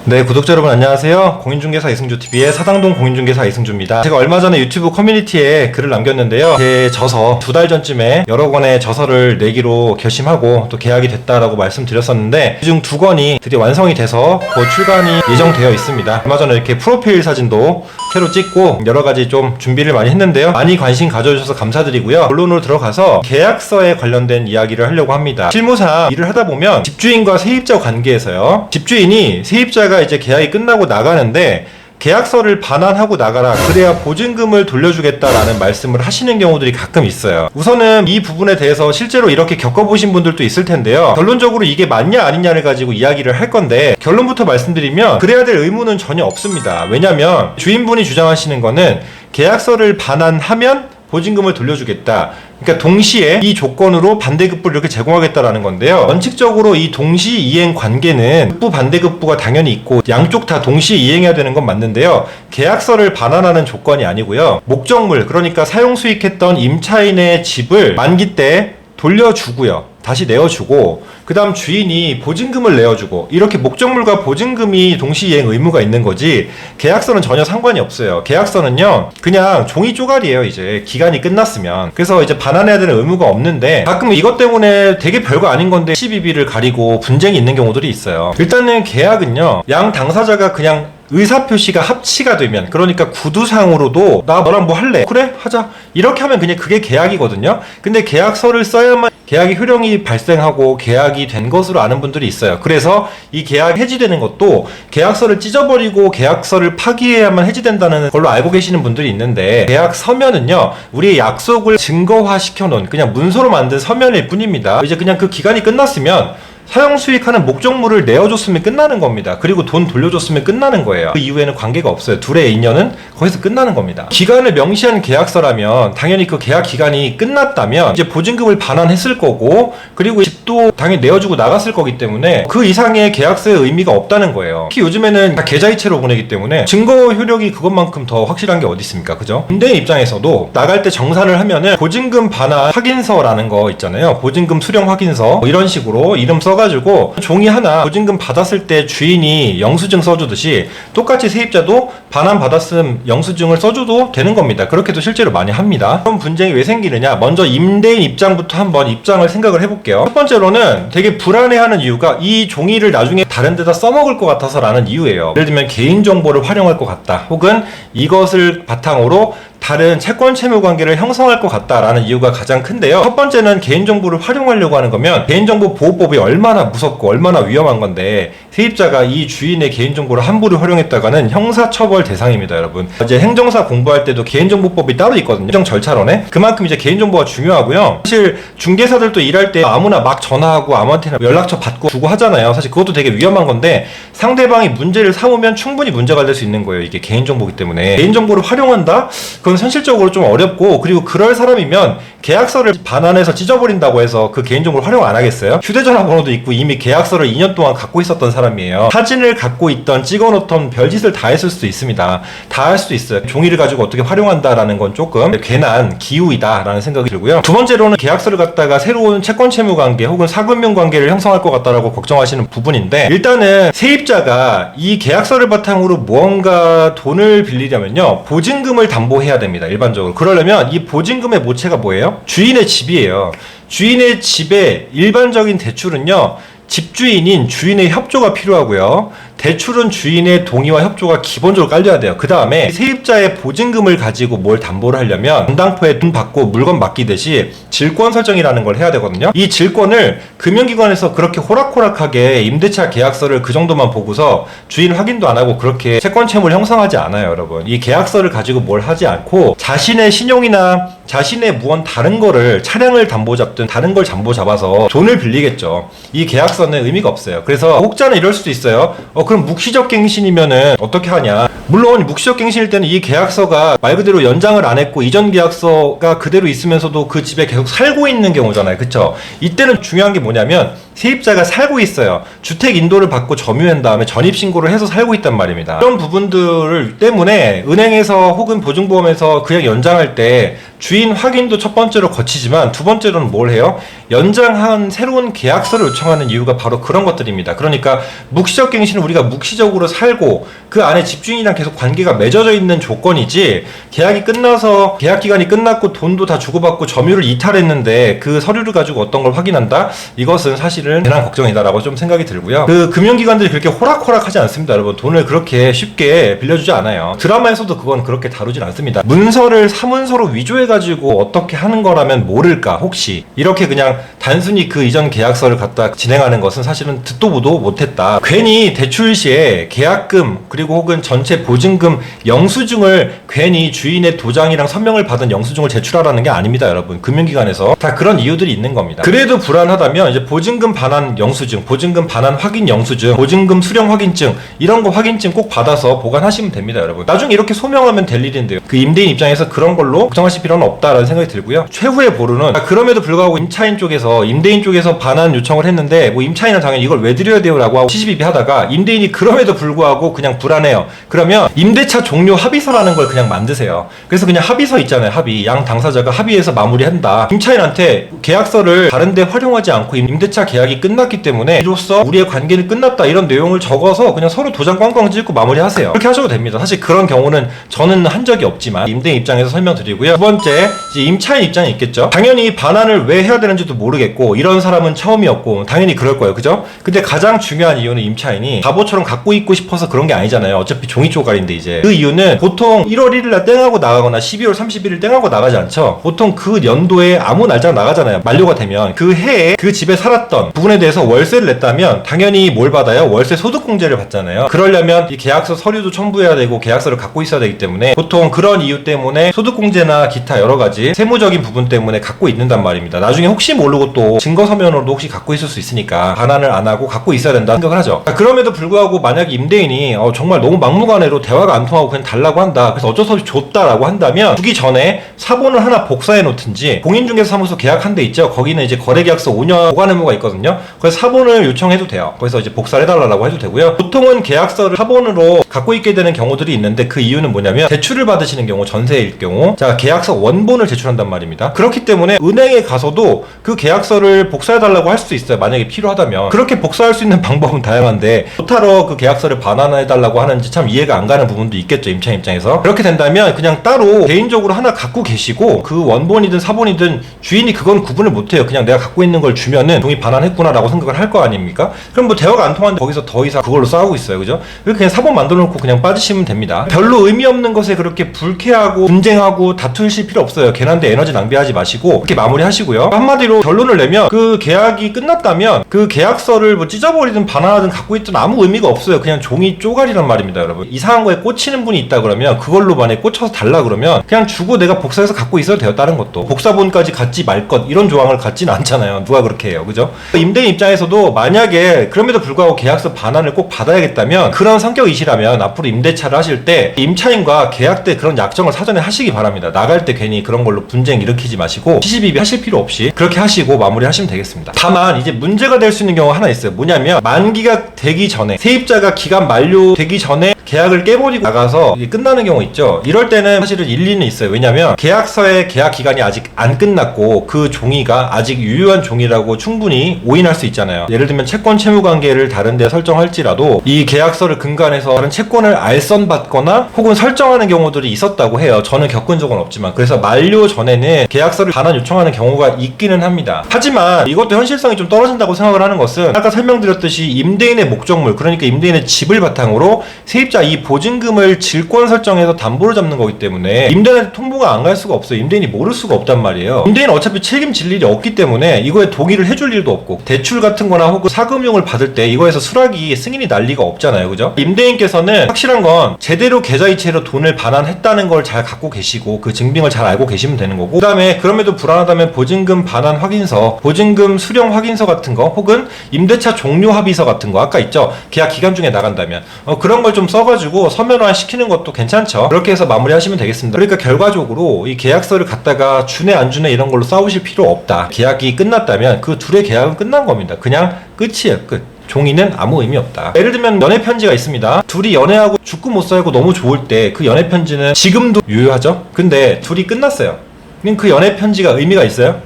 네, 구독자 여러분 안녕하세요. 공인중개사 이승주TV의 사당동 공인중개사 이승주입니다. 제가 얼마 전에 유튜브 커뮤니티에 글을 남겼는데요. 제 저서 2달 전쯤에 여러 권의 저서를 내기로 결심하고 또 계약이 됐다라고 말씀드렸었는데 그중 2권이 드디어 완성이 돼서 곧 출간이 예정되어 있습니다. 얼마 전에 이렇게 프로필 사진도 새로 찍고 여러 가지 좀 준비를 많이 했는데요. 많이 관심 가져주셔서 감사드리고요. 본론으로 들어가서 계약서에 관련된 이야기를 하려고 합니다. 실무상 일을 하다 보면 집주인과 세입자 관계에서요. 집주인이 세입자가 이제 계약이 끝나고 나가는데 계약서를 반환하고 나가라, 그래야 보증금을 돌려주겠다라는 말씀을 하시는 경우들이 가끔 있어요. 우선은 이 부분에 대해서 실제로 이렇게 겪어보신 분들도 있을 텐데요. 결론적으로 이게 맞냐 아니냐를 가지고 이야기를 할 건데, 결론부터 말씀드리면 그래야 될 의무는 전혀 없습니다. 왜냐면 주인분이 주장하시는 거는 계약서를 반환하면 보증금을 돌려주겠다. 그러니까 동시에 이 조건으로 반대급부를 이렇게 제공하겠다라는 건데요. 원칙적으로 이 동시 이행 관계는 급부 반대급부가 당연히 있고 양쪽 다 동시에 이행해야 되는 건 맞는데요. 계약서를 반환하는 조건이 아니고요. 목적물, 그러니까 사용 수익했던 임차인의 집을 만기 때 돌려주고요. 다시 내어주고, 그 다음 주인이 보증금을 내어주고, 이렇게 목적물과 보증금이 동시이행 의무가 있는 거지, 계약서는 전혀 상관이 없어요. 계약서는요, 그냥 종이 쪼가리예요. 이제 기간이 끝났으면. 그래서 이제 반환해야 되는 의무가 없는데, 가끔 이것 때문에 되게 별거 아닌 건데 시비비를 가리고 분쟁이 있는 경우들이 있어요. 일단은 계약은요, 양 당사자가 그냥 의사표시가 합치가 되면, 그러니까 구두상으로도 나 너랑 뭐 할래? 그래? 하자. 이렇게 하면 그냥 그게 계약이거든요. 근데 계약서를 써야만 계약이 효력이 발생하고 계약이 된 것으로 아는 분들이 있어요. 그래서 이 계약이 해지되는 것도 계약서를 찢어버리고 계약서를 파기해야만 해지된다는 걸로 알고 계시는 분들이 있는데, 계약 서면은요, 우리의 약속을 증거화 시켜놓은 그냥 문서로 만든 서면일 뿐입니다. 이제 그냥 그 기간이 끝났으면 사용 수익하는 목적물을 내어줬으면 끝나는 겁니다. 그리고 돈 돌려줬으면 끝나는 거예요. 그 이후에는 관계가 없어요. 둘의 인연은 거기서 끝나는 겁니다. 기간을 명시한 계약서라면 당연히 그 계약 기간이 끝났다면 이제 보증금을 반환했을 거고, 그리고 집도 당연히 내어주고 나갔을 거기 때문에 그 이상의 계약서의 의미가 없다는 거예요. 특히 요즘에는 다 계좌이체로 보내기 때문에 증거 효력이 그것만큼 더 확실한 게 어디 있습니까? 그죠? 임대인 입장에서도 나갈 때 정산을 하면은 보증금 반환 확인서라는 거 있잖아요. 보증금 수령 확인서, 이런 식으로 이름 써가지고 종이 하나 보증금 받았을 때 주인이 영수증 써주듯이 똑같이 세입자도 반환 받았음 영수증을 써줘도 되는 겁니다. 그렇게도 실제로 많이 합니다. 그럼 분쟁이 왜 생기느냐? 먼저 임대인 입장부터 한번 입장을 생각을 해볼게요. 첫 번째로는 되게 불안해하는 이유가 이 종이를 나중에 다른 데다 써먹을 것 같아서 라는 이유예요. 예를 들면 개인정보를 활용할 것 같다, 혹은 이것을 바탕으로 다른 채권 채무 관계를 형성할 것 같다라는 이유가 가장 큰데요. 첫 번째는 개인정보를 활용하려고 하는 거면 개인정보 보호법이 얼마나 무섭고 얼마나 위험한 건데, 세입자가 이 주인의 개인정보를 함부로 활용했다가는 형사처벌 대상입니다, 여러분. 이제 행정사 공부할 때도 개인정보법이 따로 있거든요. 행정 절차론에. 그만큼 이제 개인정보가 중요하고요. 사실 중개사들도 일할 때 아무나 막 전화하고 아무한테나 연락처 받고 주고 하잖아요. 사실 그것도 되게 위험한 건데, 상대방이 문제를 삼으면 충분히 문제가 될 수 있는 거예요. 이게 개인정보이기 때문에. 개인정보를 활용한다? 그건 현실적으로 좀 어렵고, 그리고 그럴 사람이면 계약서를 반환해서 찢어버린다고 해서 그 개인정보를 활용 안 하겠어요? 휴대전화 번호도 있고 이미 계약서를 2년 동안 갖고 있었던 사람이에요. 사진을 갖고 있던 찍어놓던 별짓을 다 했을 수도 있습니다. 다 할 수도 있어요. 종이를 가지고 어떻게 활용한다라는 건 조금 괜한 기우이다라는 생각이 들고요. 두 번째로는 계약서를 갖다가 새로운 채권 채무 관계 혹은 사금융 관계를 형성할 것 같다라고 걱정하시는 부분인데, 일단은 세입자가 이 계약서를 바탕으로 무언가 돈을 빌리려면요, 보증금을 담보해야 됩니다. 일반적으로. 그러려면 이 보증금의 모체가 뭐예요? 주인의 집이에요. 주인의 집의 일반적인 대출은요, 집주인인 주인의 협조가 필요하고요. 대출은 주인의 동의와 협조가 기본적으로 깔려야 돼요. 그 다음에 세입자의 보증금을 가지고 뭘 담보를 하려면 전당포에 돈 받고 물건 맡기듯이 질권 설정이라는 걸 해야 되거든요. 이 질권을 금융기관에서 그렇게 호락호락하게 임대차 계약서를 그 정도만 보고서 주인 확인도 안 하고 그렇게 채권 채무를 형성하지 않아요, 여러분. 이 계약서를 가지고 뭘 하지 않고 자신의 신용이나 자신의 무언 다른 거를, 차량을 담보 잡든 다른 걸 담보 잡아서 돈을 빌리겠죠. 이 계약서는 의미가 없어요. 그래서 혹자는 이럴 수도 있어요. 그럼 묵시적 갱신이면은 어떻게 하냐? 물론 묵시적 갱신일 때는 이 계약서가 말 그대로 연장을 안 했고 이전 계약서가 그대로 있으면서도 그 집에 계속 살고 있는 경우잖아요. 그쵸? 이때는 중요한 게 뭐냐면 세입자가 살고 있어요. 주택 인도를 받고 점유한 다음에 전입신고를 해서 살고 있단 말입니다. 이런 부분들 때문에 은행에서 혹은 보증보험에서 그냥 연장할 때 주인 확인도 첫 번째로 거치지만 두 번째로는 뭘 해요? 연장한 새로운 계약서를 요청하는 이유가 바로 그런 것들입니다. 그러니까 묵시적 갱신은 우리가 묵시적으로 살고 그 안에 집주인이랑 계속 관계가 맺어져 있는 조건이지, 계약이 끝나서 계약 기간이 끝났고 돈도 다 주고받고 점유를 이탈했는데 그 서류를 가지고 어떤 걸 확인한다? 이것은 사실은 괜한 걱정이다라고 좀 생각이 들고요. 그 금융기관들이 그렇게 호락호락하지 않습니다. 여러분, 돈을 그렇게 쉽게 빌려주지 않아요. 드라마에서도 그건 그렇게 다루진 않습니다. 문서를 사문서로 위조해가지고 어떻게 하는 거라면 모를까, 혹시 이렇게 그냥 단순히 그 이전 계약서를 갖다 진행하는 것은 사실은 듣도 보도 못했다. 괜히 대출 시에 계약금 그리고 혹은 전체 보증금 영수증을 괜히 주인의 도장이랑 서명을 받은 영수증을 제출하라는 게 아닙니다. 여러분, 금융기관에서 다 그런 이유들이 있는 겁니다. 그래도 불안하다면 이제 보증금 반환 영수증, 보증금 반환 확인 영수증, 보증금 수령 확인증, 이런 거 확인증 꼭 받아서 보관하시면 됩니다. 여러분, 나중에 이렇게 소명하면 될 일인데요. 그 임대인 입장에서 그런 걸로 걱정하실 필요는 없다라는 생각이 들고요. 최후의 보루는, 그럼에도 불구하고 임차인 쪽에서, 임대인 쪽에서 반환 요청을 했는데 뭐 임차인은 당연히 이걸 왜 드려야 돼요 라고 하고 시시비비 하다가 임대인이 그럼에도 불구하고 그냥 불안해요. 그러면 임대차 종료 합의서라는 걸 그냥 만드세요. 그래서 그냥 합의서 있잖아요. 합의, 양 당사자가 합의해서 마무리한다. 임차인한테 계약서를 다른데 활용하지 않고 임대차 계약이 끝났기 때문에 이로써 우리의 관계는 끝났다, 이런 내용을 적어서 그냥 서로 도장 꽝꽝 찍고 마무리하세요. 그렇게 하셔도 됩니다. 사실 그런 경우는 저는 한 적이 없지만 임대인 입장에서 설명드리고요. 두 번째, 이제 임차인 입장이 있겠죠. 당연히 반환을 왜 해야 되는지도 모르겠고 이런 사람은 처음이었고 당연히 그럴 거예요. 그죠? 근데 가장 중요한 이유는 임차인이 바보처럼 갖고 있고 싶어서 그런 게 아니잖아요. 어차피 종이 쪼가리인데. 이제 그 이유는 보통 1월 1일날 땡하고 나가거나 12월 31일 땡하고 나가지 않죠. 보통 그 연도에 아무 날짜가 나가잖아요. 만료가 되면 그 해에 그 집에 살았던 부분에 대해서 월세를 냈다면 당연히 뭘 받아요? 월세 소득공제를 받잖아요. 그러려면 이 계약서 서류도 첨부해야 되고 계약서를 갖고 있어야 되기 때문에 보통 그런 이유 때문에 소득공제나 기타 여러가지 세무적인 부분 때문에 갖고 있는단 말입니다. 나중에 혹시 모르고 또 증거서면으로도 혹시 갖고 있을 수 있으니까 반환을 안 하고 갖고 있어야 된다 생각을 하죠. 그럼에도 불구하고 만약에 임대인이 정말 너무 막무가내로 대화가 안 통하고 그냥 달라고 한다, 그래서 어쩔 수 없이 줬다라고 한다면 주기 전에 사본을 하나 복사해 놓든지, 공인중개사무소 계약한 데 있죠. 거기는 이제 거래계약서 5년 보관 의무가 있거든요. 그래서 사본을 요청해도 돼요. 그래서 이제 복사를 해달라고 해도 되고요. 보통은 계약서를 사본으로 갖고 있게 되는 경우들이 있는데 그 이유는 뭐냐면 대출을 받으시는 경우, 전세일 경우 자 계약서 원본을 제출한단 말입니다. 그렇기 때문에 은행에 가서도 그 계약서를 복사해달라고 할 수 있어요. 만약에 필요하다면. 그렇게 복사할 수 있는 방법은 다양한데 못하러 그 계약서를 반환해달라고 하는지 참 이해가 안 가는 부분도 있겠죠. 임차인 입장에서. 그렇게 된다면 그냥 따로 개인적으로 하나 갖고 계시고 그 원본이든 사본이든 주인이 그건 구분을 못해요. 그냥 내가 갖고 있는 걸 주면은 동의 반환했구나 라고 생각을 할 거 아닙니까? 그럼 뭐 대화가 안 통하는데 거기서 더 이상 그걸로 싸우고 있어요. 그죠? 그냥 사본 만들어 놓고 그냥 빠지시면 됩니다. 별로 의미 없는 것에 그렇게 불쾌하고 분쟁하고 다투실 필요 없어요. 괜한데 에너지 낭비하지 마시고 이렇게 마무리하시고요. 한마디로 결론을 내면 그 계약이 끝났다면 그 계약서를 뭐 찢어버리든 반환하든 갖고 있든 아무 의미가 없어요. 그냥 종이 쪼가리란 말입니다. 여러분, 이상한 거에 꽂히는 분이 있다 그러면 그걸로 만약에 꽂혀서 달라 그러면 그냥 주고 내가 복사해서 갖고 있어도 돼요. 다른 것도 복사본까지 갖지 말 것, 이런 조항을 갖지는 않잖아요. 누가 그렇게 해요. 그죠? 임대인 입장에서도 만약에 그럼에도 불구하고 계약서 반환을 꼭 받아야겠다면, 그런 성격이시라면 앞으로 임대차를 하실 때 임차인과 계약 때 그런 약정을 사전에 하시기 바랍니다. 나갈 때 괜히 그런 걸로 분쟁 일으키지 마시고 시시비비 하실 필요 없이 그렇게 하시고 마무리 하시면 되겠습니다. 다만 이제 문제가 될 수 있는 경우가 하나 있어요. 뭐냐면 만기가 되기 전에, 세입자가 기간 만료되기 전에 계약을 깨버리고 나가서 이게 끝나는 경우 있죠. 이럴 때는 사실은 일리는 있어요. 왜냐면 계약서의 계약 기간이 아직 안 끝났고 그 종이가 아직 유효한 종이라고 충분히 오인할 수 있잖아요. 예를 들면 채권 채무 관계를 다른 데 설정할지라도 이 계약서를 근간해서 다른 채권을 알선받거나 혹은 설정하는 경우들이 있었다고 해요. 저는 겪은 적은 없지만. 그래서 만료 전에는 계약서를 반환 요청하는 경우가 있기는 합니다. 하지만 이것도 현실성이 좀 떨어진다고 생각을 하는 것은 아까 설명드렸듯이 임대인의 목적물, 그러니까 임대인의 집을 바탕으로 세입자 이 보증금을 질권 설정해서 담보를 잡는 거기 때문에 임대인한테 통보가 안 갈 수가 없어요. 임대인이 모를 수가 없단 말이에요. 임대인은 어차피 책임질 일이 없기 때문에 이거에 동의를 해줄 일도 없고, 대출 같은 거나 혹은 사금융을 받을 때 이거에서 수락이 승인이 날 리가 없잖아요. 그죠? 임대인께서는 확실한 건 제대로 계좌이체로 돈을 반환했다는 걸 잘 갖고 계시고 그 증빙을 잘 알고 계시면 되는 거고, 그 다음에 그럼에도 불안하다면 보증금 반환 확인서, 보증금 수령 확인서 같은 거, 혹은 임대차 종료 합의서 같은 거 아까 있죠? 계약 기간 중에 나간다면 그런 걸 좀 써가지고 서면화 시키는 것도 괜찮죠. 그렇게 해서 마무리하시면 되겠습니다. 그러니까 결과적으로 이 계약서를 갖다가 주네 안 주네 이런 걸로 싸우실 필요 없다. 계약이 끝났다면 그 둘의 계약은 끝난 겁니다. 그냥 끝이에요. 끝. 종이는 아무 의미 없다. 예를 들면 연애 편지가 있습니다. 둘이 연애하고 죽고 못 살고 너무 좋을 때 그 연애 편지는 지금도 유효하죠. 근데 둘이 끝났어요. 그럼 그 연애 편지가 의미가 있어요?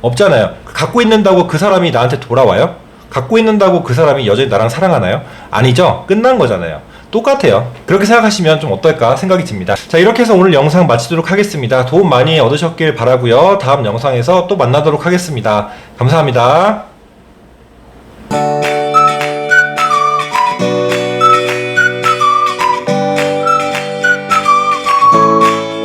없잖아요. 갖고 있는다고 그 사람이 나한테 돌아와요? 갖고 있는다고 그 사람이 여전히 나랑 사랑하나요? 아니죠. 끝난 거잖아요. 똑같아요. 그렇게 생각하시면 좀 어떨까 생각이 듭니다. 자, 이렇게 해서 오늘 영상 마치도록 하겠습니다. 도움 많이 얻으셨길 바라고요. 다음 영상에서 또 만나도록 하겠습니다. 감사합니다.